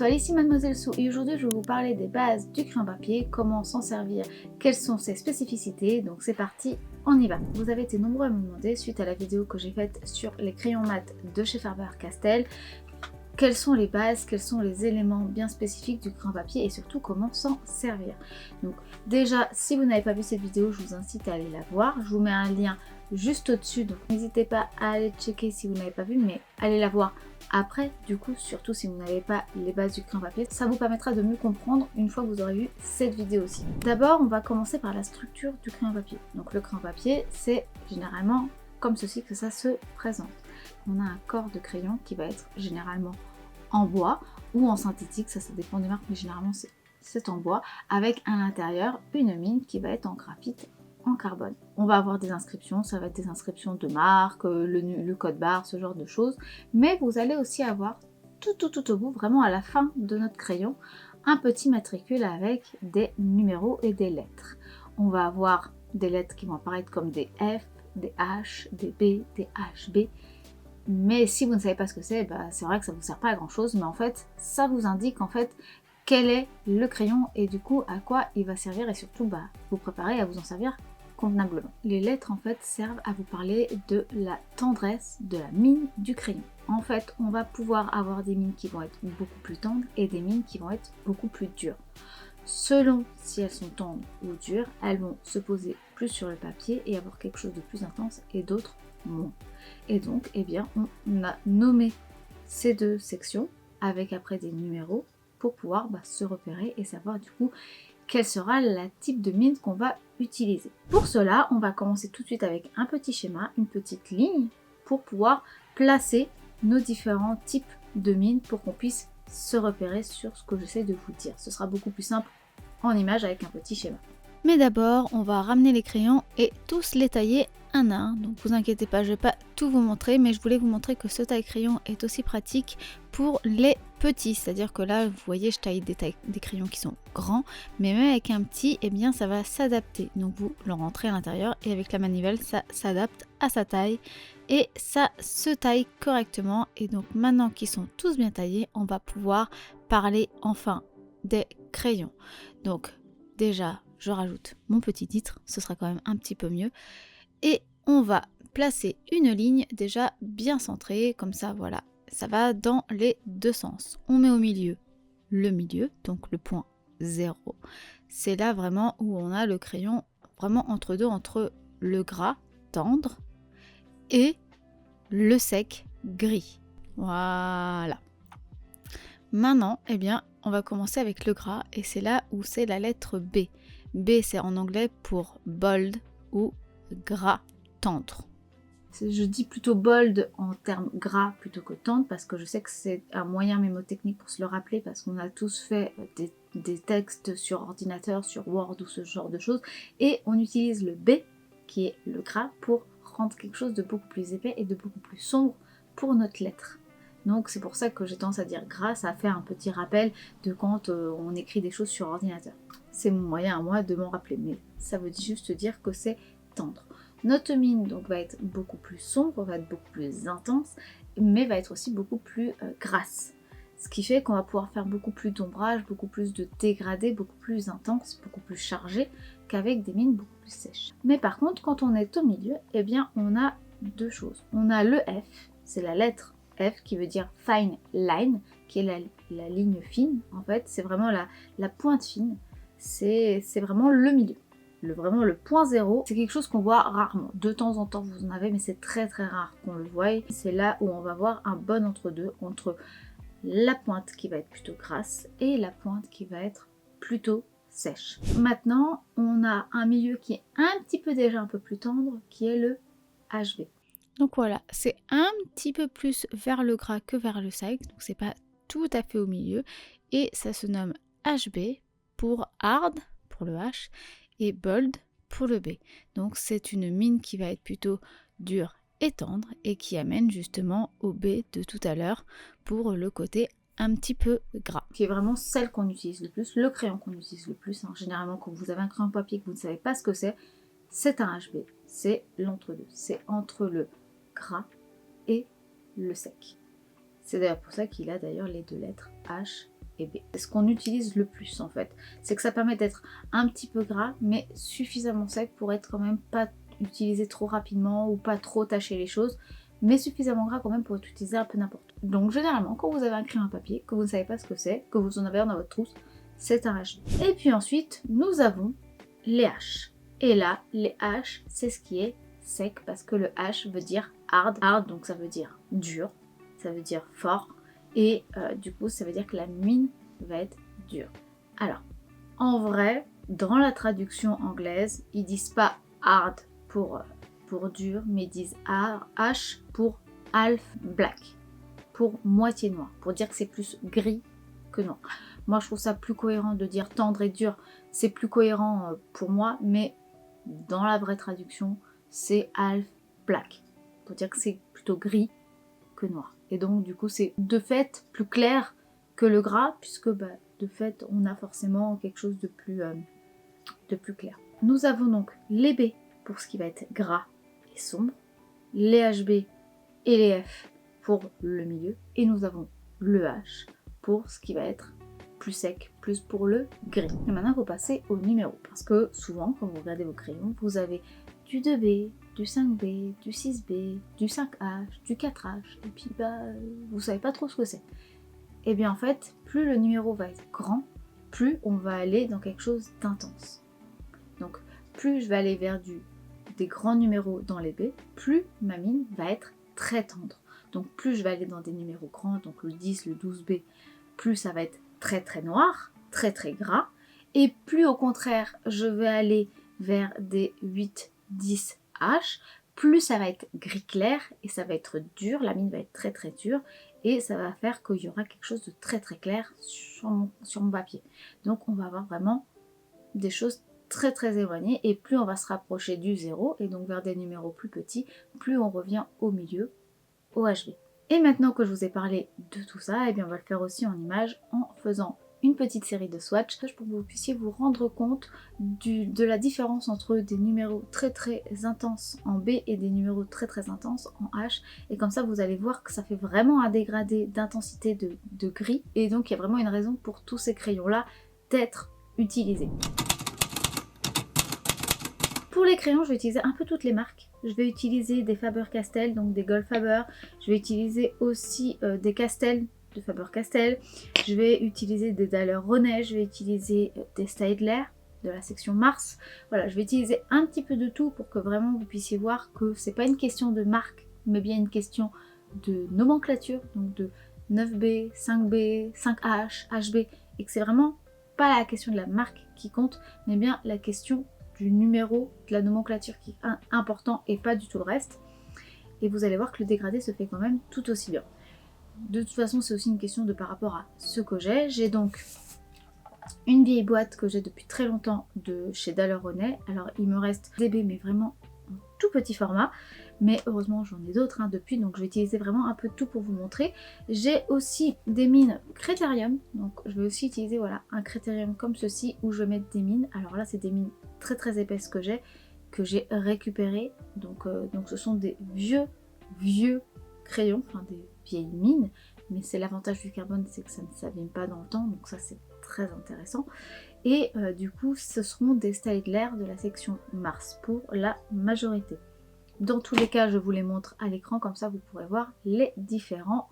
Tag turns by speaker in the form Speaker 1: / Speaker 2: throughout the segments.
Speaker 1: Ici Mademoiselle Sou et aujourd'hui je vais vous parler des bases du crayon papier, comment s'en servir, quelles sont ses spécificités, donc c'est parti, on y va. Vous avez été nombreux à me demander suite à la vidéo que j'ai faite sur les crayons mat de chez Faber-Castell, quelles sont les bases, quels sont les éléments bien spécifiques du crayon papier et surtout comment s'en servir. Donc déjà, si vous n'avez pas vu cette vidéo, je vous incite à aller la voir. Je vous mets un lien juste au-dessus, donc n'hésitez pas à aller checker si vous n'avez pas vu, mais allez la voir après, du coup, surtout si vous n'avez pas les bases du crayon papier. Ça vous permettra de mieux comprendre une fois que vous aurez vu cette vidéo aussi. D'abord, on va commencer par la structure du crayon papier. Donc le crayon papier, c'est généralement comme ceci que ça se présente. On a un corps de crayon qui va être généralement en bois ou en synthétique, ça dépend des marques, mais généralement c'est en bois, avec à l'intérieur une mine qui va être en graphite, en carbone. On va avoir des inscriptions, ça va être des inscriptions de marque, le code barre, ce genre de choses, mais vous allez aussi avoir tout au bout, vraiment à la fin de notre crayon, un petit matricule avec des numéros et des lettres. On va avoir des lettres qui vont apparaître comme des F, des H, des B, des HB. Mais si vous ne savez pas ce que c'est, c'est vrai que ça ne vous sert pas à grand chose, mais en fait, ça vous indique en fait quel est le crayon et du coup à quoi il va servir et surtout vous préparer à vous en servir convenablement. Les lettres en fait servent à vous parler de la tendresse de la mine du crayon. En fait, on va pouvoir avoir des mines qui vont être beaucoup plus tendres et des mines qui vont être beaucoup plus dures. Selon si elles sont tendres ou dures, elles vont se poser plus sur le papier et avoir quelque chose de plus intense et d'autres moins. Et donc, eh bien, on a nommé ces deux sections avec après des numéros pour pouvoir se repérer et savoir du coup quel sera le type de mine qu'on va utiliser. Pour cela, on va commencer tout de suite avec un petit schéma, une petite ligne pour pouvoir placer nos différents types de mines pour qu'on puisse se repérer sur ce que j'essaie de vous dire. Ce sera beaucoup plus simple en image avec un petit schéma. Mais d'abord, on va ramener les crayons et tous les tailler un à un. Donc vous inquiétez pas, je vais pas tout vous montrer, mais je voulais vous montrer que ce taille-crayon est aussi pratique pour les petits. C'est-à-dire que là, vous voyez, je taille des crayons qui sont grands, mais même avec un petit, eh bien, ça va s'adapter. Donc vous le rentrez à l'intérieur et avec la manivelle, ça s'adapte à sa taille et ça se taille correctement. Et donc maintenant qu'ils sont tous bien taillés, on va pouvoir parler enfin des crayons. Donc déjà, je rajoute mon petit titre, ce sera quand même un petit peu mieux. Et on va placer une ligne déjà bien centrée, comme ça, voilà. Ça va dans les deux sens. On met au milieu le milieu, donc le point 0. C'est là vraiment où on a le crayon vraiment entre deux, entre le gras tendre et le sec gris. Voilà. Maintenant, eh bien, on va commencer avec le gras et c'est là où c'est la lettre B. B, c'est en anglais pour bold ou gras tendre. Je dis plutôt bold en termes gras plutôt que tendre parce que je sais que c'est un moyen mémotechnique pour se le rappeler parce qu'on a tous fait des textes sur ordinateur, sur Word ou ce genre de choses et on utilise le B qui est le gras pour rendre quelque chose de beaucoup plus épais et de beaucoup plus sombre pour notre lettre. Donc c'est pour ça que j'ai tendance à dire gras, ça fait un petit rappel de quand on écrit des choses sur ordinateur. C'est mon moyen à moi de m'en rappeler, mais ça veut juste dire que c'est tendre. Notre mine donc va être beaucoup plus sombre, va être beaucoup plus intense, mais va être aussi beaucoup plus grasse. Ce qui fait qu'on va pouvoir faire beaucoup plus d'ombrage, beaucoup plus de dégradés, beaucoup plus intense, beaucoup plus chargé qu'avec des mines beaucoup plus sèches. Mais par contre, quand on est au milieu, eh bien on a deux choses. On a le F, c'est la lettre F qui veut dire fine line, qui est la ligne fine. En fait, c'est vraiment la pointe fine. C'est vraiment le milieu. Vraiment le point 0, c'est quelque chose qu'on voit rarement. De temps en temps, vous en avez, mais c'est très rare qu'on le voie. C'est là où on va voir un bon entre-deux, entre la pointe qui va être plutôt grasse et la pointe qui va être plutôt sèche. Maintenant, on a un milieu qui est un petit peu déjà un peu plus tendre, qui est le HB. Donc voilà, c'est un petit peu plus vers le gras que vers le sec, donc c'est pas tout à fait au milieu. Et ça se nomme HB pour hard, pour le H, et bold pour le B. Donc c'est une mine qui va être plutôt dure et tendre et qui amène justement au B de tout à l'heure pour le côté un petit peu gras. Qui est vraiment celle qu'on utilise le plus, le crayon qu'on utilise le plus. Généralement quand vous avez un crayon papier que vous ne savez pas ce que c'est un HB. C'est l'entre-deux. C'est entre le gras et le sec. C'est d'ailleurs pour ça qu'il a d'ailleurs les deux lettres H et B. C'est ce qu'on utilise le plus en fait. C'est que ça permet d'être un petit peu gras mais suffisamment sec pour être quand même pas utilisé trop rapidement ou pas trop tacher les choses, mais suffisamment gras quand même pour être utilisé un peu n'importe où. Donc généralement quand vous avez un crayon à papier, que vous ne savez pas ce que c'est, que vous en avez un dans votre trousse, c'est un HB. Et puis ensuite nous avons les H. Et là les H c'est ce qui est sec parce que le H veut dire hard. Hard donc ça veut dire dur, ça veut dire fort et du coup ça veut dire que la mine va être dure. Alors en vrai dans la traduction anglaise ils disent pas hard pour dur mais ils disent H pour half black, pour moitié noir, pour dire que c'est plus gris que noir. Moi je trouve ça plus cohérent de dire tendre et dur, c'est plus cohérent pour moi, mais dans la vraie traduction c'est half black, pour dire que c'est plutôt gris que noir. Et donc du coup c'est de fait plus clair que le gras, puisque de fait on a forcément quelque chose de plus clair. Nous avons donc les B pour ce qui va être gras et sombre, les HB et les F pour le milieu, et nous avons le H pour ce qui va être plus sec, plus pour le gris. Et maintenant il faut passer aux numéros, parce que souvent quand vous regardez vos crayons, vous avez du 2B, du 5B, du 6B, du 5H, du 4H, et puis vous savez pas trop ce que c'est. Et bien en fait, plus le numéro va être grand, plus on va aller dans quelque chose d'intense. Donc plus je vais aller vers des grands numéros dans les B, plus ma mine va être très tendre. Donc plus je vais aller dans des numéros grands, donc le 10, le 12B, plus ça va être très très noir, très très gras, et plus au contraire je vais aller vers des 8, 10 H, plus ça va être gris clair et ça va être dur, la mine va être très très dure et ça va faire qu'il y aura quelque chose de très très clair sur mon papier. Donc on va avoir vraiment des choses très très éloignées, et plus on va se rapprocher du 0 et donc vers des numéros plus petits, plus on revient au milieu, au HB. Et maintenant que je vous ai parlé de tout ça, et bien on va le faire aussi en image en faisant une petite série de swatchs pour que vous puissiez vous rendre compte de la différence entre des numéros très très intenses en B et des numéros très très intenses en H, et comme ça vous allez voir que ça fait vraiment un dégradé d'intensité de gris, et donc il y a vraiment une raison pour tous ces crayons là d'être utilisés. Pour les crayons, je vais utiliser un peu toutes les marques. Je vais utiliser des Faber-Castell, donc des Goldfaber. Je vais utiliser aussi des Castell, de Faber-Castell. Je vais utiliser des Daler-Rowney. Je vais utiliser des Staedtler, de la section Mars. Voilà, je vais utiliser un petit peu de tout pour que vraiment vous puissiez voir que c'est pas une question de marque, mais bien une question de nomenclature, donc de 9B, 5B, 5H, HB, et que c'est vraiment pas la question de la marque qui compte, mais bien la question du numéro, de la nomenclature qui est important et pas du tout le reste. Et vous allez voir que le dégradé se fait quand même tout aussi bien. De toute façon, c'est aussi une question de par rapport à ce que j'ai. J'ai donc une vieille boîte que j'ai depuis très longtemps de chez Daler-Rowney. Alors il me reste DB mais vraiment en tout petit format. Mais heureusement j'en ai d'autres depuis, donc je vais utiliser vraiment un peu de tout pour vous montrer. J'ai aussi des mines Critérium, donc je vais aussi utiliser voilà, un Critérium comme ceci où je vais mettre des mines. Alors là c'est des mines très très épaisses que j'ai récupérées, donc ce sont des vieux crayons, enfin des vieilles mines, mais c'est l'avantage du carbone, c'est que ça ne s'abîme pas dans le temps, donc ça c'est très intéressant. Et du coup ce seront des Staedtler de la section Mars pour la majorité. Dans tous les cas, je vous les montre à l'écran, comme ça vous pourrez voir les différents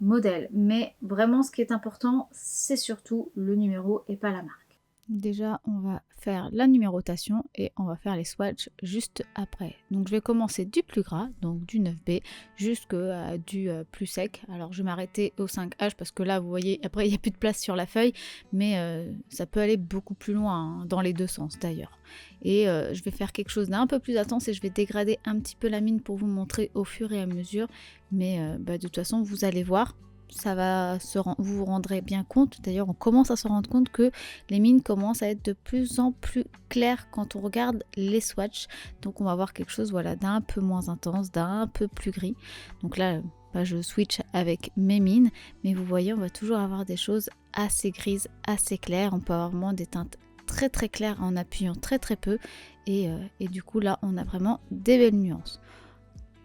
Speaker 1: modèles. Mais vraiment, ce qui est important, c'est surtout le numéro et pas la marque. Déjà, on va faire la numérotation et on va faire les swatchs juste après. Donc je vais commencer du plus gras, donc du 9B, jusqu'à du plus sec. Alors je vais m'arrêter au 5H parce que là, vous voyez, après il n'y a plus de place sur la feuille, mais ça peut aller beaucoup plus loin, dans les deux sens d'ailleurs. Et je vais faire quelque chose d'un peu plus intense et je vais dégrader un petit peu la mine pour vous montrer au fur et à mesure. Mais de toute façon, vous allez voir. Ça va vous vous rendrez bien compte, d'ailleurs on commence à se rendre compte que les mines commencent à être de plus en plus claires quand on regarde les swatchs, donc on va avoir quelque chose voilà, d'un peu moins intense, d'un peu plus gris. Donc là je switch avec mes mines, mais vous voyez on va toujours avoir des choses assez grises, assez claires, on peut avoir vraiment des teintes très très claires en appuyant très très peu, et du coup là on a vraiment des belles nuances.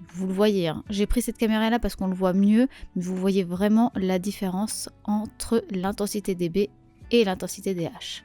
Speaker 1: vous le voyez, hein. J'ai pris cette caméra là parce qu'on le voit mieux, mais vous voyez vraiment la différence entre l'intensité des B et l'intensité des H.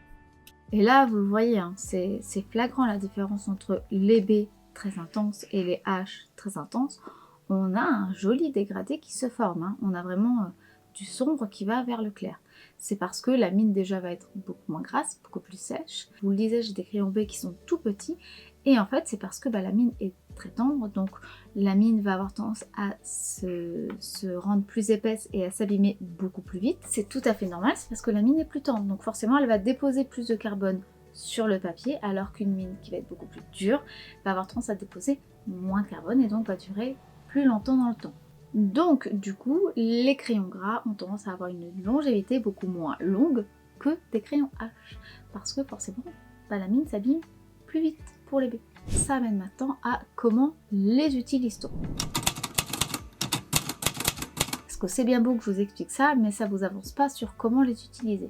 Speaker 1: Et là, vous le voyez, hein, c'est flagrant la différence entre les B très intenses et les H très intenses. On a un joli dégradé qui se forme, hein. On a vraiment du sombre qui va vers le clair. C'est parce que la mine déjà va être beaucoup moins grasse, beaucoup plus sèche. Je vous le disais, j'ai des crayons B qui sont tout petits. Et en fait, c'est parce que la mine est très tendre, donc la mine va avoir tendance à se rendre plus épaisse et à s'abîmer beaucoup plus vite. C'est tout à fait normal, c'est parce que la mine est plus tendre, donc forcément elle va déposer plus de carbone sur le papier, alors qu'une mine qui va être beaucoup plus dure va avoir tendance à déposer moins de carbone et donc va durer plus longtemps dans le temps. Donc du coup, les crayons gras ont tendance à avoir une longévité beaucoup moins longue que des crayons H, parce que forcément la mine s'abîme plus vite pour les B. Ça amène maintenant à comment les utilise-t-on. Parce que c'est bien beau que je vous explique ça, mais ça vous avance pas sur comment les utiliser.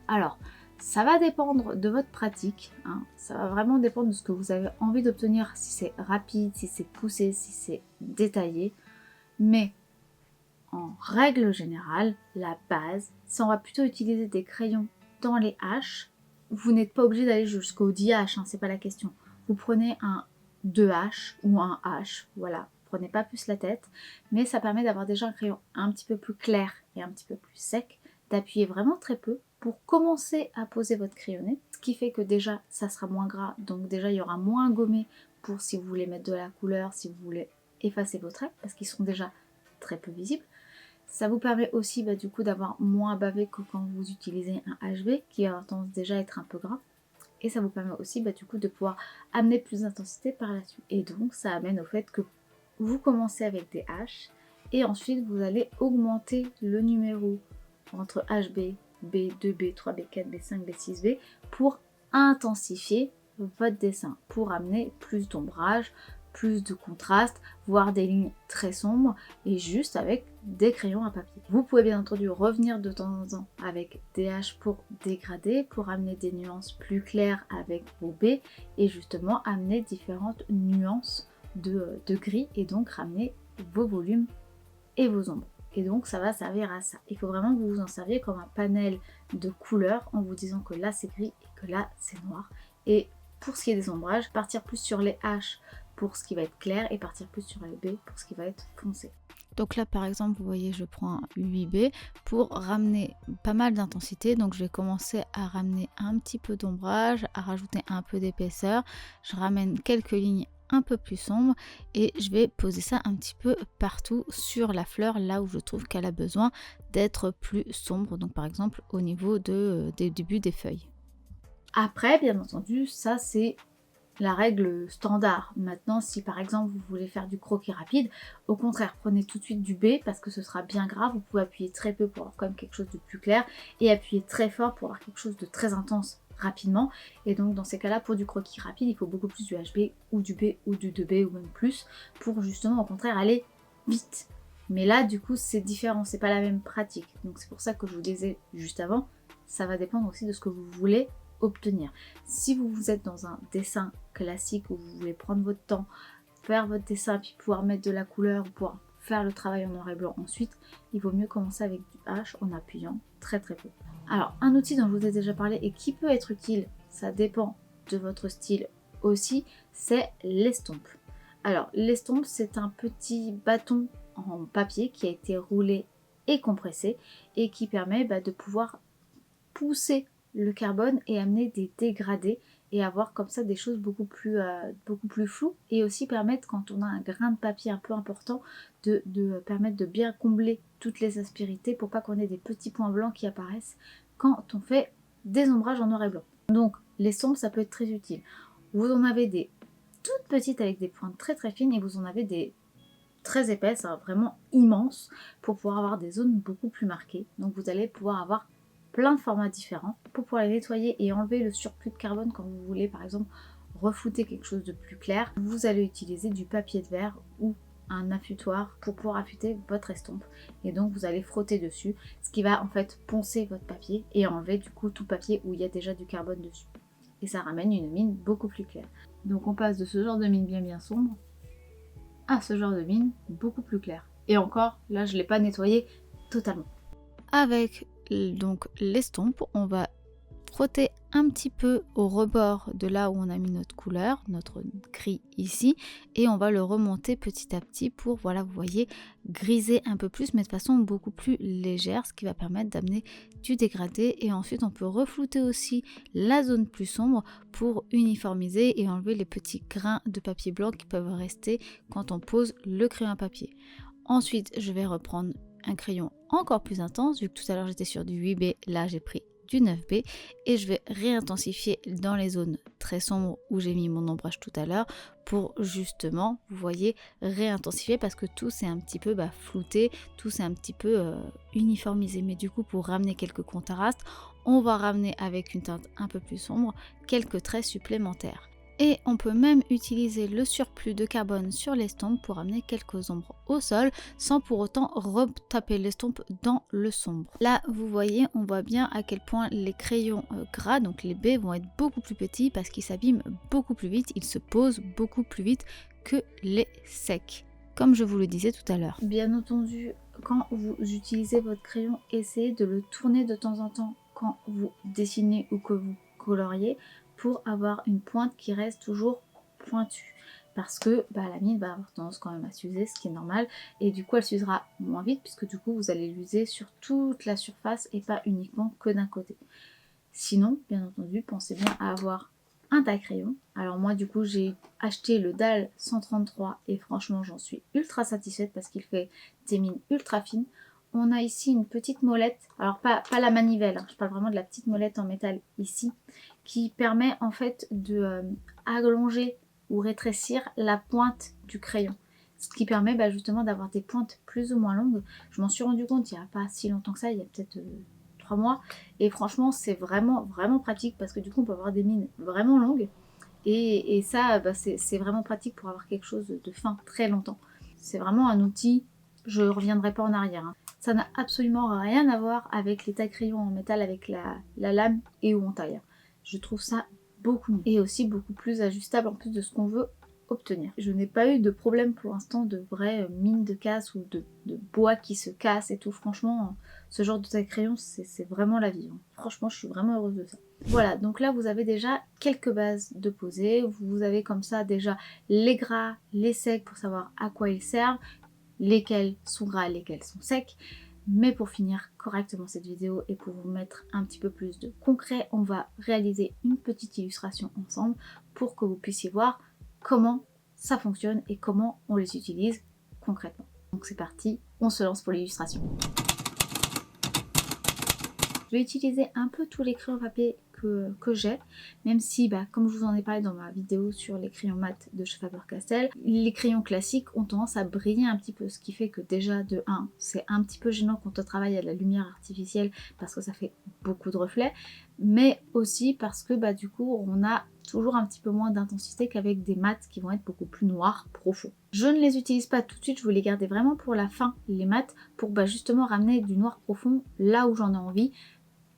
Speaker 1: Alors, ça va dépendre de votre pratique, hein. Ça va vraiment dépendre de ce que vous avez envie d'obtenir, si c'est rapide, si c'est poussé, si c'est détaillé. Mais en règle générale, la base, c'est on va plutôt utiliser des crayons dans les H. Vous n'êtes pas obligé d'aller jusqu'au 10H, hein, c'est pas la question. Vous prenez un 2H ou un H, voilà, prenez pas plus la tête, mais ça permet d'avoir déjà un crayon un petit peu plus clair et un petit peu plus sec, d'appuyer vraiment très peu pour commencer à poser votre crayonné, ce qui fait que déjà ça sera moins gras, donc déjà il y aura moins gommé pour si vous voulez mettre de la couleur, si vous voulez effacer vos traits, parce qu'ils seront déjà très peu visibles. Ça vous permet aussi du coup d'avoir moins à baver que quand vous utilisez un HB qui a tendance déjà à être un peu gras. Et ça vous permet aussi du coup de pouvoir amener plus d'intensité par la suite. Et donc ça amène au fait que vous commencez avec des H et ensuite vous allez augmenter le numéro entre HB, B, 2B, 3B, 4B, 5B, 6B pour intensifier votre dessin, pour amener plus d'ombrage, plus de contraste, voire des lignes très sombres et juste avec des crayons à papier. Vous pouvez bien entendu revenir de temps en temps avec des H pour dégrader, pour amener des nuances plus claires avec vos B et justement amener différentes nuances de gris et donc ramener vos volumes et vos ombres. Et donc ça va servir à ça. Il faut vraiment que vous vous en serviez comme un panel de couleurs en vous disant que là c'est gris et que là c'est noir. Et pour ce qui est des ombrages, partir plus sur les H pour ce qui va être clair et partir plus sur les B pour ce qui va être foncé. Donc là par exemple vous voyez je prends un 8B pour ramener pas mal d'intensité, donc je vais commencer à ramener un petit peu d'ombrage, à rajouter un peu d'épaisseur, je ramène quelques lignes un peu plus sombres et je vais poser ça un petit peu partout sur la fleur là où je trouve qu'elle a besoin d'être plus sombre, donc par exemple au niveau des débuts des feuilles. Après bien entendu ça c'est la règle standard. Maintenant, si par exemple vous voulez faire du croquis rapide, au contraire, prenez tout de suite du B parce que ce sera bien gras. Vous pouvez appuyer très peu pour avoir quand même quelque chose de plus clair et appuyer très fort pour avoir quelque chose de très intense rapidement. Et donc dans ces cas-là, pour du croquis rapide, il faut beaucoup plus du HB ou du B ou du 2B ou même plus pour justement au contraire aller vite. Mais là, du coup, c'est différent, c'est pas la même pratique. Donc c'est pour ça que je vous disais juste avant, ça va dépendre aussi de ce que vous voulez obtenir. Si vous êtes dans un dessin classique où vous voulez prendre votre temps, faire votre dessin puis pouvoir mettre de la couleur ou pouvoir faire le travail en noir et blanc ensuite, il vaut mieux commencer avec du H en appuyant très très peu. Alors un outil dont je vous ai déjà parlé et qui peut être utile, ça dépend de votre style aussi, c'est l'estompe. Alors l'estompe c'est un petit bâton en papier qui a été roulé et compressé et qui permet de pouvoir pousser le carbone et amener des dégradés et avoir comme ça des choses beaucoup plus floues et aussi permettre quand on a un grain de papier un peu important de permettre de bien combler toutes les aspérités pour pas qu'on ait des petits points blancs qui apparaissent quand on fait des ombrages en noir et blanc. Donc les sombres ça peut être très utile. Vous en avez des toutes petites avec des pointes très très fines et vous en avez des très épaisses, vraiment immenses pour pouvoir avoir des zones beaucoup plus marquées. Donc vous allez pouvoir avoir plein de formats différents pour pouvoir les nettoyer et enlever le surplus de carbone quand vous voulez par exemple reflouter quelque chose de plus clair. Vous allez utiliser du papier de verre ou un affûtoir pour pouvoir affûter votre estompe et donc vous allez frotter dessus, ce qui va en fait poncer votre papier et enlever du coup tout papier où il y a déjà du carbone dessus et ça ramène une mine beaucoup plus claire. Donc on passe de ce genre de mine bien sombre à ce genre de mine beaucoup plus claire. Et encore, là je ne l'ai pas nettoyé totalement. Avec donc l'estompe, on va frotter un petit peu au rebord de là où on a mis notre couleur, notre gris ici, et on va le remonter petit à petit pour, voilà, vous voyez, griser un peu plus, mais de façon beaucoup plus légère, ce qui va permettre d'amener du dégradé. Et ensuite on peut reflouter aussi la zone plus sombre pour uniformiser et enlever les petits grains de papier blanc qui peuvent rester quand on pose le crayon à papier. Ensuite je vais reprendre un crayon encore plus intense, vu que tout à l'heure j'étais sur du 8B, là j'ai pris du 9B et je vais réintensifier dans les zones très sombres où j'ai mis mon ombrage tout à l'heure pour justement, vous voyez, réintensifier parce que tout s'est un petit peu flouté, tout s'est un petit peu uniformisé. Mais du coup, pour ramener quelques contrastes, on va ramener avec une teinte un peu plus sombre quelques traits supplémentaires. Et on peut même utiliser le surplus de carbone sur l'estompe pour amener quelques ombres au sol sans pour autant retaper l'estompe dans le sombre. Là vous voyez, on voit bien à quel point les crayons gras, donc les baies, vont être beaucoup plus petits parce qu'ils s'abîment beaucoup plus vite, ils se posent beaucoup plus vite que les secs, comme je vous le disais tout à l'heure. Bien entendu, quand vous utilisez votre crayon, essayez de le tourner de temps en temps quand vous dessinez ou que vous coloriez, pour avoir une pointe qui reste toujours pointue. Parce que la mine va avoir tendance quand même à s'user, ce qui est normal. Et du coup, elle s'usera moins vite, puisque du coup, vous allez l'user sur toute la surface et pas uniquement que d'un côté. Sinon, bien entendu, pensez bien à avoir un taille-crayon. Alors moi, du coup, j'ai acheté le DAL 133 et franchement, j'en suis ultra satisfaite parce qu'il fait des mines ultra fines. On a ici une petite molette, alors pas la manivelle, hein, je parle vraiment de la petite molette en métal ici, qui permet en fait de allonger ou rétrécir la pointe du crayon. Ce qui permet justement d'avoir des pointes plus ou moins longues. Je m'en suis rendu compte il n'y a pas si longtemps que ça, il y a peut-être 3 mois. Et franchement, c'est vraiment pratique parce que du coup, on peut avoir des mines vraiment longues. Et ça, c'est vraiment pratique pour avoir quelque chose de fin très longtemps. C'est vraiment un outil, je ne reviendrai pas en arrière, hein. Ça n'a absolument rien à voir avec les taille-crayons en métal avec la lame et où on taille. Je trouve ça beaucoup mieux. Et aussi beaucoup plus ajustable en plus de ce qu'on veut obtenir. Je n'ai pas eu de problème pour l'instant de vraies mines de casse ou de bois qui se cassent et tout. Franchement, ce genre de taille-crayon, c'est vraiment la vie. Franchement, je suis vraiment heureuse de ça. Voilà, donc là, vous avez déjà quelques bases de poser. Vous avez comme ça déjà les gras, les secs pour savoir à quoi ils servent, lesquels sont gras, lesquels sont secs. Mais pour finir correctement cette vidéo et pour vous mettre un petit peu plus de concret, on va réaliser une petite illustration ensemble pour que vous puissiez voir comment ça fonctionne et comment on les utilise concrètement. Donc c'est parti, on se lance pour l'illustration. Je vais utiliser un peu tous les crayons papier que j'ai, même si, comme je vous en ai parlé dans ma vidéo sur les crayons mat de chez Faber-Castell, les crayons classiques ont tendance à briller un petit peu, ce qui fait que déjà de 1, c'est un petit peu gênant quand on travaille à la lumière artificielle parce que ça fait beaucoup de reflets, mais aussi parce que du coup on a toujours un petit peu moins d'intensité qu'avec des mats qui vont être beaucoup plus noirs, profonds. Je ne les utilise pas tout de suite, je veux les garder vraiment pour la fin, les mats, pour justement ramener du noir profond là où j'en ai envie,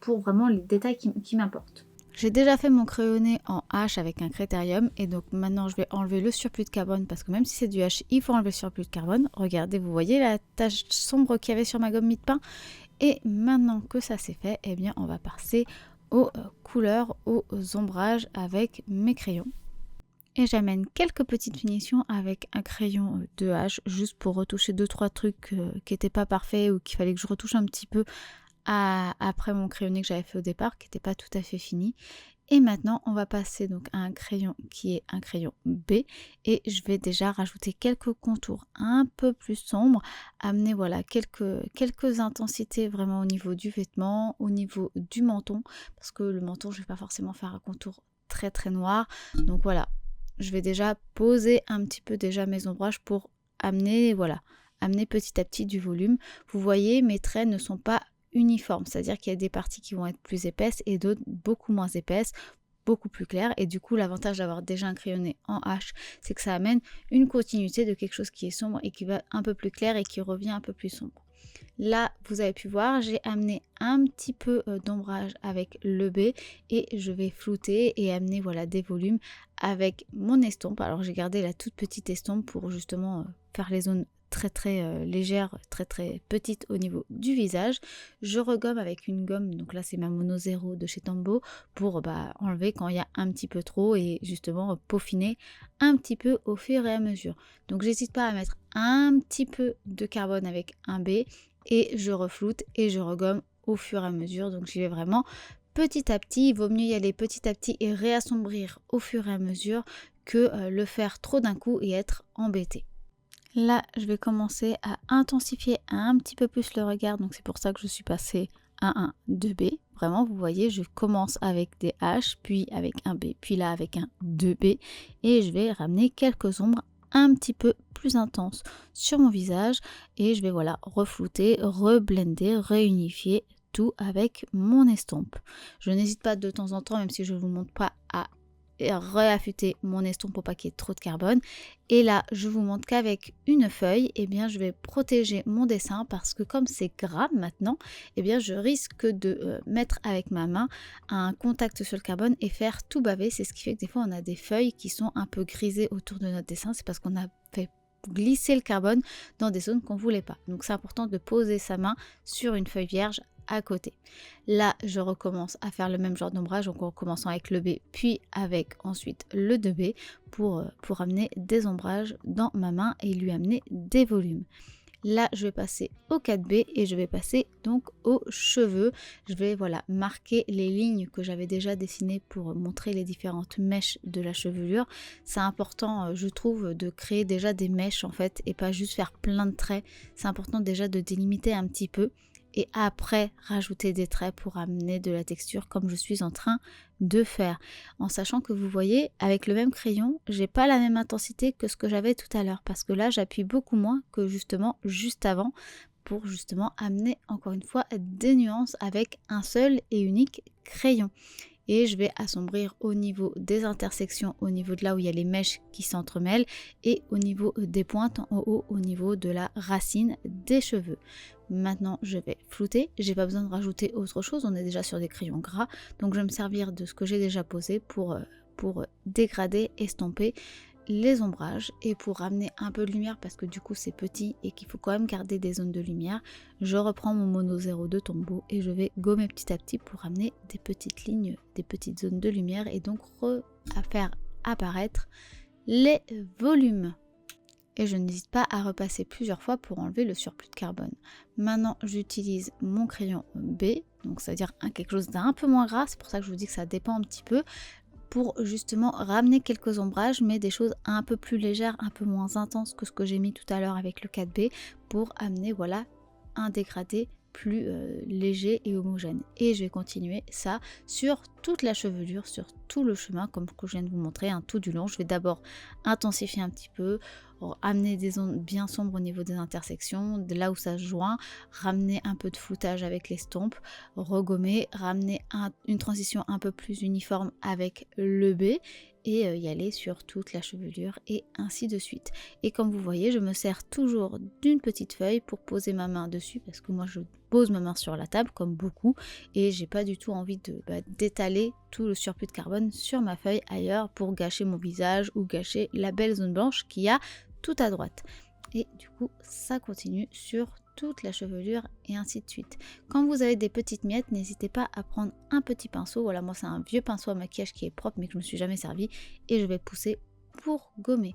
Speaker 1: pour vraiment les détails qui m'importent. J'ai déjà fait mon crayonné en H avec un critérium et donc maintenant je vais enlever le surplus de carbone parce que même si c'est du H, il faut enlever le surplus de carbone. Regardez, vous voyez la tache sombre qu'il y avait sur ma gomme mie-de-pain. Et maintenant que ça c'est fait, eh bien on va passer aux couleurs, aux ombrages avec mes crayons. Et j'amène quelques petites finitions avec un crayon de H juste pour retoucher 2-3 trucs qui n'étaient pas parfaits ou qu'il fallait que je retouche un petit peu après mon crayonné que j'avais fait au départ qui n'était pas tout à fait fini. Et maintenant on va passer donc à un crayon qui est un crayon B et je vais déjà rajouter quelques contours un peu plus sombres, amener voilà quelques intensités vraiment au niveau du vêtement, au niveau du menton, parce que le menton je vais pas forcément faire un contour très très noir, donc voilà, je vais déjà poser un petit peu déjà mes ombrages pour amener petit à petit du volume. Vous voyez, mes traits ne sont pas uniformes, c'est-à-dire qu'il y a des parties qui vont être plus épaisses et d'autres beaucoup moins épaisses, beaucoup plus claires, et du coup l'avantage d'avoir déjà un crayonné en H, c'est que ça amène une continuité de quelque chose qui est sombre et qui va un peu plus clair et qui revient un peu plus sombre. Là, vous avez pu voir, j'ai amené un petit peu d'ombrage avec le B et je vais flouter et amener voilà des volumes avec mon estompe. Alors j'ai gardé la toute petite estompe pour justement faire les zones très légères, très petites au niveau du visage. Je regomme avec une gomme, donc là c'est ma Mono Zero de chez Tombow pour enlever quand il y a un petit peu trop et justement peaufiner un petit peu au fur et à mesure. Donc j'hésite pas à mettre un petit peu de carbone avec un B et je refloute et je regomme au fur et à mesure. Donc j'y vais vraiment petit à petit. Il vaut mieux y aller petit à petit et réassombrir au fur et à mesure que le faire trop d'un coup et être embêté. Là, je vais commencer à intensifier un petit peu plus le regard, donc c'est pour ça que je suis passée à un 2B. Vraiment, vous voyez, je commence avec des H, puis avec un B, puis là avec un 2B, et je vais ramener quelques ombres un petit peu plus intenses sur mon visage, et je vais voilà reflouter, reblender, réunifier tout avec mon estompe. Je n'hésite pas de temps en temps, même si je ne vous montre pas, à réaffûter mon estompe pour pas qu'il y ait trop de carbone. Et là, je vous montre qu'avec une feuille, eh bien, je vais protéger mon dessin parce que comme c'est gras maintenant, eh bien, je risque de mettre avec ma main un contact sur le carbone et faire tout baver. C'est ce qui fait que des fois, on a des feuilles qui sont un peu grisées autour de notre dessin. C'est parce qu'on a fait glisser le carbone dans des zones qu'on ne voulait pas. Donc, c'est important de poser sa main sur une feuille vierge à côté. Là, je recommence à faire le même genre d'ombrage, donc en commençant avec le B, puis avec ensuite le 2B pour amener des ombrages dans ma main et lui amener des volumes. Là, je vais passer au 4B et je vais passer donc aux cheveux. Je vais voilà marquer les lignes que j'avais déjà dessinées pour montrer les différentes mèches de la chevelure. C'est important, je trouve, de créer déjà des mèches en fait et pas juste faire plein de traits. C'est important déjà de délimiter un petit peu et après rajouter des traits pour amener de la texture comme je suis en train de faire, en sachant que vous voyez avec le même crayon j'ai pas la même intensité que ce que j'avais tout à l'heure parce que là j'appuie beaucoup moins que justement juste avant pour justement amener encore une fois des nuances avec un seul et unique crayon. Et je vais assombrir au niveau des intersections, au niveau de là où il y a les mèches qui s'entremêlent et au niveau des pointes en haut, au niveau de la racine des cheveux. Maintenant, je vais flouter. J'ai pas besoin de rajouter autre chose, on est déjà sur des crayons gras. Donc je vais me servir de ce que j'ai déjà posé pour dégrader, estomper les ombrages et pour ramener un peu de lumière parce que du coup c'est petit et qu'il faut quand même garder des zones de lumière, je reprends mon Mono 0 de Tombow et je vais gommer petit à petit pour ramener des petites lignes, des petites zones de lumière et donc à faire apparaître les volumes. Et je n'hésite pas à repasser plusieurs fois pour enlever le surplus de carbone. Maintenant j'utilise mon crayon B, donc ça veut dire quelque chose d'un peu moins gras, c'est pour ça que je vous dis que ça dépend un petit peu, pour justement ramener quelques ombrages mais des choses un peu plus légères, un peu moins intenses que ce que j'ai mis tout à l'heure avec le 4B pour amener voilà un dégradé plus léger et homogène. Et je vais continuer ça sur toute la chevelure, sur tout le chemin comme que je viens de vous montrer, tout du long. Je vais d'abord intensifier un petit peu, amener des zones bien sombres au niveau des intersections, de là où ça se joint, ramener un peu de floutage avec l'estompe, regommer, ramener une transition un peu plus uniforme avec le B et y aller sur toute la chevelure et ainsi de suite. Et comme vous voyez, je me sers toujours d'une petite feuille pour poser ma main dessus parce que moi je pose ma main sur la table comme beaucoup et j'ai pas du tout envie d'étaler tout le surplus de carbone sur ma feuille ailleurs pour gâcher mon visage ou gâcher la belle zone blanche qu'il y a tout à droite. Et du coup ça continue sur toute la chevelure et ainsi de suite. Quand vous avez des petites miettes, n'hésitez pas à prendre un petit pinceau. Voilà, moi c'est un vieux pinceau à maquillage qui est propre mais que je ne me suis jamais servi et je vais pousser pour gommer.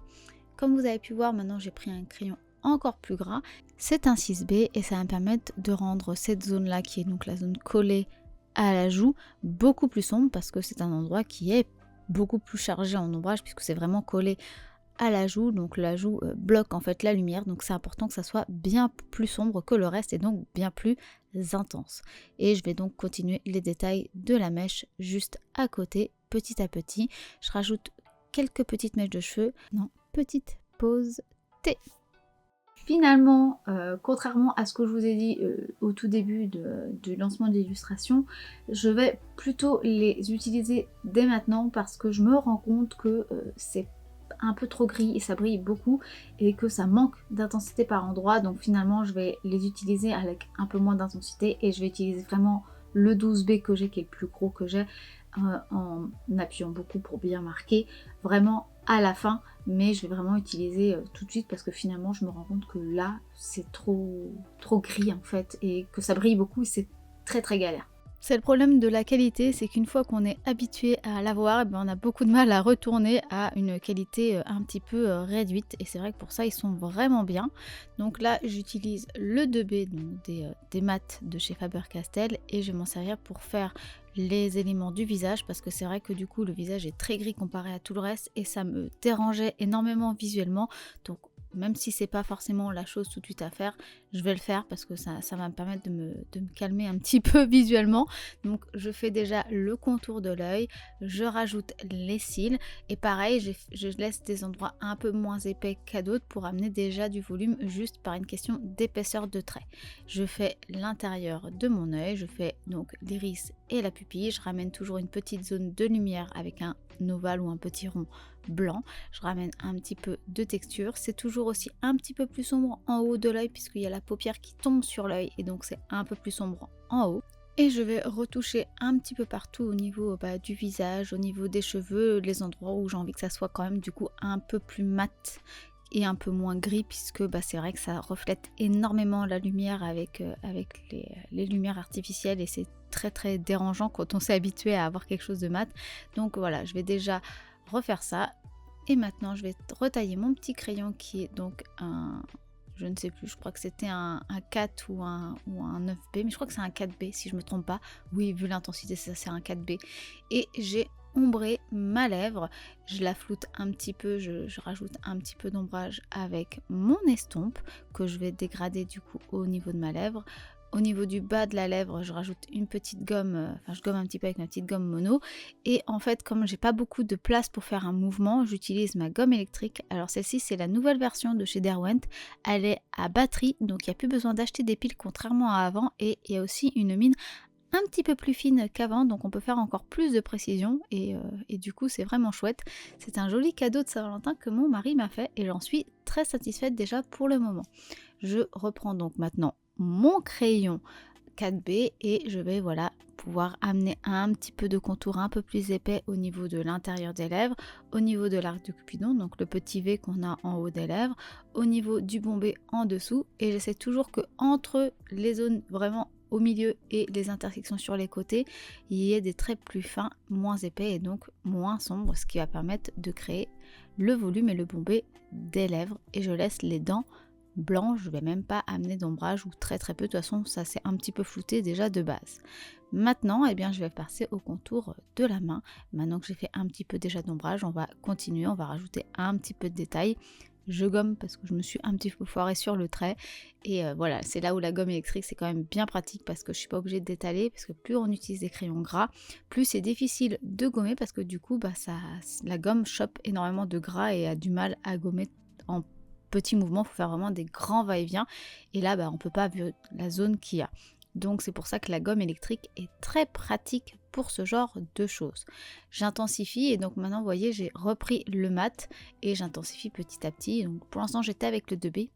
Speaker 1: Comme vous avez pu voir, maintenant j'ai pris un crayon encore plus gras. C'est un 6B et ça va me permettre de rendre cette zone là qui est donc la zone collée à la joue beaucoup plus sombre parce que c'est un endroit qui est beaucoup plus chargé en ombrage puisque c'est vraiment collé à la joue, donc la joue bloque en fait la lumière, donc c'est important que ça soit bien plus sombre que le reste et donc bien plus intense. Et je vais donc continuer les détails de la mèche juste à côté, petit à petit. Je rajoute quelques petites mèches de cheveux, petite pause T. Finalement, contrairement à ce que je vous ai dit au tout début du lancement de l'illustration, je vais plutôt les utiliser dès maintenant parce que je me rends compte que c'est un peu trop gris et ça brille beaucoup et que ça manque d'intensité par endroit. Donc finalement je vais les utiliser avec un peu moins d'intensité et je vais utiliser vraiment le 12B que j'ai, qui est le plus gros que j'ai, en appuyant beaucoup pour bien marquer, vraiment à la fin, mais je vais vraiment utiliser tout de suite parce que finalement je me rends compte que là c'est trop gris en fait et que ça brille beaucoup et c'est très galère. C'est le problème de la qualité, c'est qu'une fois qu'on est habitué à l'avoir, eh ben on a beaucoup de mal à retourner à une qualité un petit peu réduite. Et c'est vrai que pour ça, ils sont vraiment bien. Donc là, j'utilise le 2B, donc des mats de chez Faber-Castell, et je vais m'en servir pour faire les éléments du visage, parce que c'est vrai que du coup, le visage est très gris comparé à tout le reste, et ça me dérangeait énormément visuellement. Donc même si c'est pas forcément la chose tout de suite à faire, je vais le faire parce que ça va me permettre de me calmer un petit peu visuellement. Donc je fais déjà le contour de l'œil, je rajoute les cils et pareil, je laisse des endroits un peu moins épais qu'à d'autres pour amener déjà du volume juste par une question d'épaisseur de trait. Je fais l'intérieur de mon œil, je fais donc l'iris et la pupille, je ramène toujours une petite zone de lumière avec un ovale ou un petit rond blanc, je ramène un petit peu de texture, c'est toujours aussi un petit peu plus sombre en haut de l'œil puisqu'il y a la paupière qui tombe sur l'œil et donc c'est un peu plus sombre en haut. Et je vais retoucher un petit peu partout au niveau du visage, au niveau des cheveux, les endroits où j'ai envie que ça soit quand même du coup un peu plus mat et un peu moins gris puisque c'est vrai que ça reflète énormément la lumière avec les lumières artificielles et c'est très dérangeant quand on s'est habitué à avoir quelque chose de mat. Donc voilà, je vais déjà refaire ça et maintenant je vais retailler mon petit crayon qui est donc un, je ne sais plus, je crois que c'était un 4 ou un 9B, mais je crois que c'est un 4B si je me trompe pas. Oui, vu l'intensité, ça c'est un 4B. Et j'ai ombré ma lèvre, je la floute un petit peu, je rajoute un petit peu d'ombrage avec mon estompe que je vais dégrader du coup au niveau de ma lèvre. Au niveau du bas de la lèvre, je rajoute une petite gomme, je gomme un petit peu avec ma petite gomme mono. Et en fait, comme j'ai pas beaucoup de place pour faire un mouvement, j'utilise ma gomme électrique. Alors celle-ci, c'est la nouvelle version de chez Derwent. Elle est à batterie, donc il n'y a plus besoin d'acheter des piles contrairement à avant. Et il y a aussi une mine un petit peu plus fine qu'avant, donc on peut faire encore plus de précision. Et du coup, c'est vraiment chouette. C'est un joli cadeau de Saint-Valentin que mon mari m'a fait et j'en suis très satisfaite déjà pour le moment. Je reprends donc maintenant mon crayon 4B et je vais pouvoir amener un petit peu de contour un peu plus épais au niveau de l'intérieur des lèvres, au niveau de l'arc de Cupidon, donc le petit V qu'on a en haut des lèvres, au niveau du bombé en dessous et j'essaie toujours que entre les zones vraiment au milieu et les intersections sur les côtés, il y ait des traits plus fins, moins épais et donc moins sombres, ce qui va permettre de créer le volume et le bombé des lèvres et je laisse les dents blanc, je vais même pas amener d'ombrage ou très peu, de toute façon ça c'est un petit peu flouté déjà de base. Maintenant je vais passer au contour de la main. Maintenant que j'ai fait un petit peu déjà d'ombrage, on va continuer, on va rajouter un petit peu de détails. Je gomme parce que je me suis un petit peu foirée sur le trait et voilà, c'est là où la gomme électrique c'est quand même bien pratique parce que je suis pas obligée d'étaler, parce que plus on utilise des crayons gras, plus c'est difficile de gommer parce que du coup la gomme chope énormément de gras et a du mal à gommer en petits mouvements, il faut faire vraiment des grands va-et-vient et là on peut pas vu la zone qu'il y a. Donc c'est pour ça que la gomme électrique est très pratique pour ce genre de choses. J'intensifie et donc maintenant vous voyez j'ai repris le mat et j'intensifie petit à petit. Donc pour l'instant j'étais avec le 2B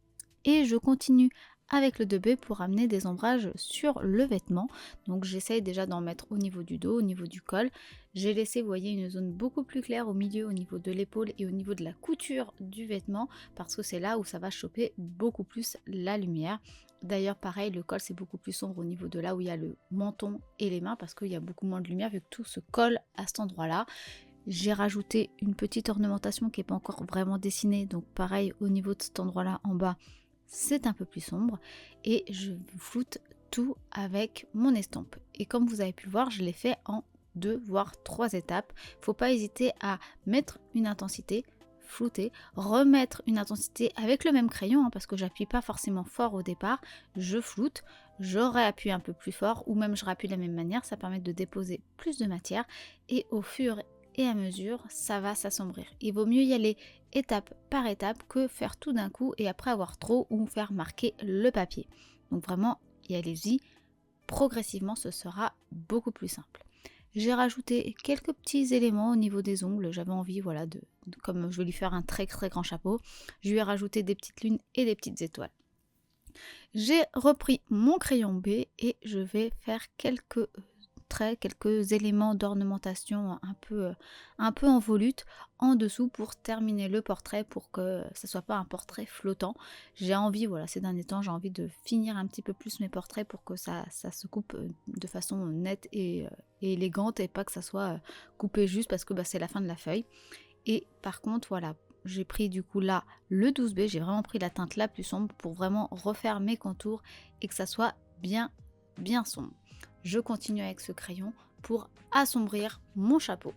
Speaker 1: et je continue avec le 2B pour amener des ombrages sur le vêtement. Donc j'essaye déjà d'en mettre au niveau du dos, au niveau du col. J'ai laissé, vous voyez, une zone beaucoup plus claire au milieu, au niveau de l'épaule et au niveau de la couture du vêtement parce que c'est là où ça va choper beaucoup plus la lumière. D'ailleurs pareil, le col c'est beaucoup plus sombre au niveau de là où il y a le menton et les mains parce qu'il y a beaucoup moins de lumière vu que tout se colle à cet endroit là. J'ai rajouté une petite ornementation qui n'est pas encore vraiment dessinée, donc pareil au niveau de cet endroit là en bas c'est un peu plus sombre et je floute tout avec mon estompe. Et comme vous avez pu le voir, je l'ai fait en 2 voire 3 étapes. Faut pas hésiter à mettre une intensité, flouter, remettre une intensité avec le même crayon parce que j'appuie pas forcément fort au départ, je floute, je réappuie un peu plus fort ou même je réappuie de la même manière, ça permet de déposer plus de matière et au fur et à mesure ça va s'assombrir. Il vaut mieux y aller étape par étape que faire tout d'un coup et après avoir trop ou faire marquer le papier. Donc vraiment y allez-y progressivement, ce sera beaucoup plus simple. J'ai rajouté quelques petits éléments au niveau des ongles. J'avais envie, voilà, comme je vais lui faire un très très grand chapeau, je lui ai rajouté des petites lunes et des petites étoiles. J'ai repris mon crayon B et je vais faire quelques traits, quelques éléments d'ornementation un peu en volute en dessous pour terminer le portrait, pour que ça soit pas un portrait flottant. J'ai envie, voilà, ces derniers temps, j'ai envie de finir un petit peu plus mes portraits pour que ça se coupe de façon nette et élégante, et pas que ça soit coupé juste parce que bah, c'est la fin de la feuille. Et par contre, voilà, j'ai pris du coup là le 12B, j'ai vraiment pris la teinte la plus sombre pour vraiment refaire mes contours et que ça soit bien sombre. Je continue avec ce crayon pour assombrir mon chapeau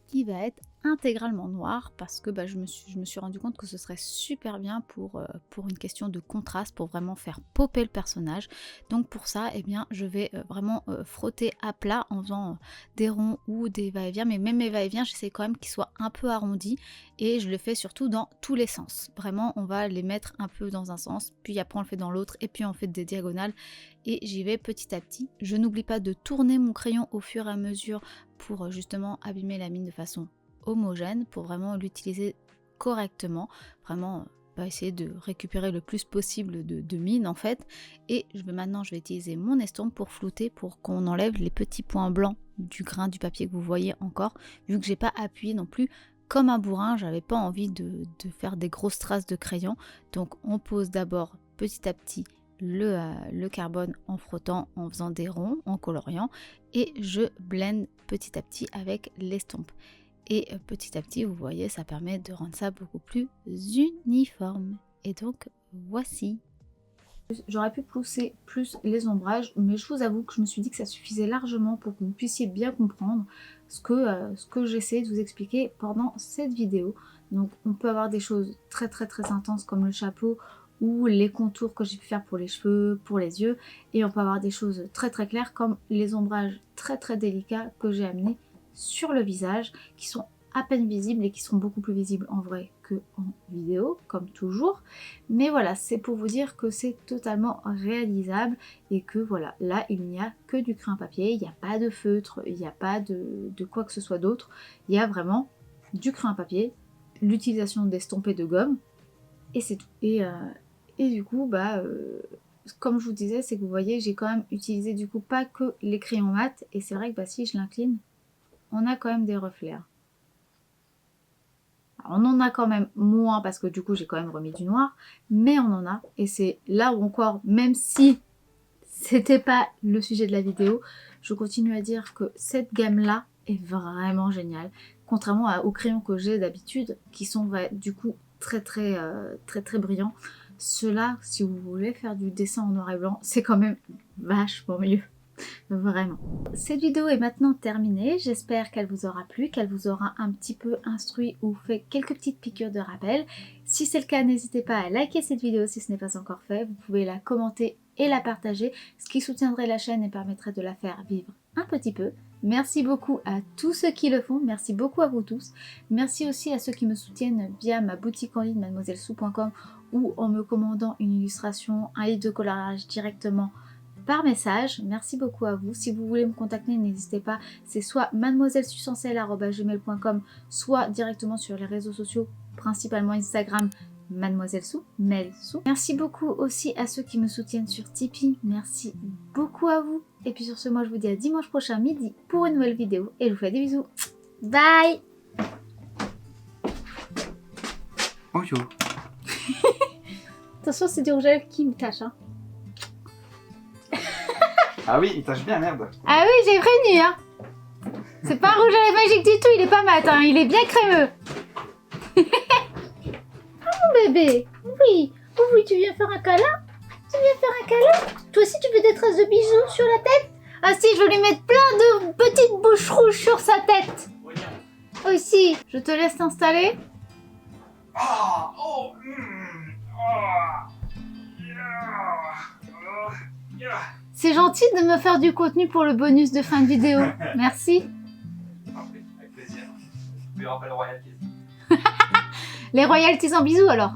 Speaker 1: qui va être intégralement noir parce que bah, je me suis rendu compte que ce serait super bien pour une question de contraste, pour vraiment faire popper le personnage. Donc pour ça, eh bien, je vais vraiment frotter à plat en faisant des ronds ou des va-et-vient, mais même mes va-et-vient, j'essaie quand même qu'ils soient un peu arrondis et je le fais surtout dans tous les sens. Vraiment, on va les mettre un peu dans un sens, puis après on le fait dans l'autre et puis on fait des diagonales et j'y vais petit à petit. Je n'oublie pas de tourner mon crayon au fur et à mesure pour justement abîmer la mine de façon homogène, pour vraiment l'utiliser correctement, vraiment essayer de récupérer le plus possible de mine en fait. Et maintenant je vais utiliser mon estompe pour flouter, pour qu'on enlève les petits points blancs du grain du papier que vous voyez encore, vu que j'ai pas appuyé non plus comme un bourrin, j'avais pas envie de faire des grosses traces de crayon. Donc on pose d'abord petit à petit le carbone en frottant, en faisant des ronds, en coloriant, et je blende petit à petit avec l'estompe. Et petit à petit, vous voyez, ça permet de rendre ça beaucoup plus uniforme. Et donc, voici. J'aurais pu pousser plus les ombrages, mais je vous avoue que je me suis dit que ça suffisait largement pour que vous puissiez bien comprendre ce que j'essaie de vous expliquer pendant cette vidéo. Donc, on peut avoir des choses très intenses comme le chapeau, ou les contours que j'ai pu faire pour les cheveux, pour les yeux, et on peut avoir des choses très claires comme les ombrages très délicats que j'ai amenés sur le visage, qui sont à peine visibles et qui seront beaucoup plus visibles en vrai que en vidéo, comme toujours. Mais voilà, c'est pour vous dire que c'est totalement réalisable et que voilà, là il n'y a que du crayon papier, il n'y a pas de feutre, il n'y a pas de quoi que ce soit d'autre, il y a vraiment du crayon papier, l'utilisation d'estompes et de gomme, et c'est tout. Et du coup, comme je vous disais, c'est que vous voyez, j'ai quand même utilisé du coup pas que les crayons mat. Et c'est vrai que si je l'incline, on a quand même des reflets. Alors, on en a quand même moins parce que du coup, j'ai quand même remis du noir. Mais on en a. Et c'est là où encore, même si c'était pas le sujet de la vidéo, je continue à dire que cette gamme-là est vraiment géniale. Contrairement aux crayons que j'ai d'habitude, qui sont du coup très brillants. Cela, si vous voulez faire du dessin en noir et blanc, c'est quand même vachement mieux. Vraiment. Cette vidéo est maintenant terminée. J'espère qu'elle vous aura plu, qu'elle vous aura un petit peu instruit ou fait quelques petites piqûres de rappel. Si c'est le cas, n'hésitez pas à liker cette vidéo si ce n'est pas encore fait. Vous pouvez la commenter et la partager, ce qui soutiendrait la chaîne et permettrait de la faire vivre un petit peu. Merci beaucoup à tous ceux qui le font, merci beaucoup à vous tous. Merci aussi à ceux qui me soutiennent via ma boutique en ligne mademoisellesou.com ou en me commandant une illustration, un livre de coloriage directement par message. Merci beaucoup à vous. Si vous voulez me contacter, n'hésitez pas. C'est soit mademoisellesusancelle@gmail.com, soit directement sur les réseaux sociaux, principalement Instagram, Mademoiselle Sou, Mel Sou. Merci beaucoup aussi à ceux qui me soutiennent sur Tipeee. Merci beaucoup à vous. Et puis sur ce, moi je vous dis à dimanche prochain midi pour une nouvelle vidéo. Et je vous fais des bisous. Bye.
Speaker 2: Bonjour.
Speaker 1: Attention, c'est du rouge à lèvres qui me tâche. Hein.
Speaker 2: Ah oui, il tâche bien, merde.
Speaker 1: Ah oui, j'ai prévenu. Hein. C'est pas un rouge à lèvres magique du tout, il est pas mat. Hein. Il est bien crémeux. Bébé, oui, tu viens faire un câlin? Tu viens faire un câlin? Toi aussi tu veux des traces de bijoux sur la tête? Ah si, je vais lui mettre plein de petites bouches rouges sur sa tête. Aussi, je te laisse t'installer. C'est gentil de me faire du contenu pour le bonus de fin de vidéo. Merci.
Speaker 2: Avec plaisir. Tu paieras pas le royalties.
Speaker 1: Les royalties en bisous alors.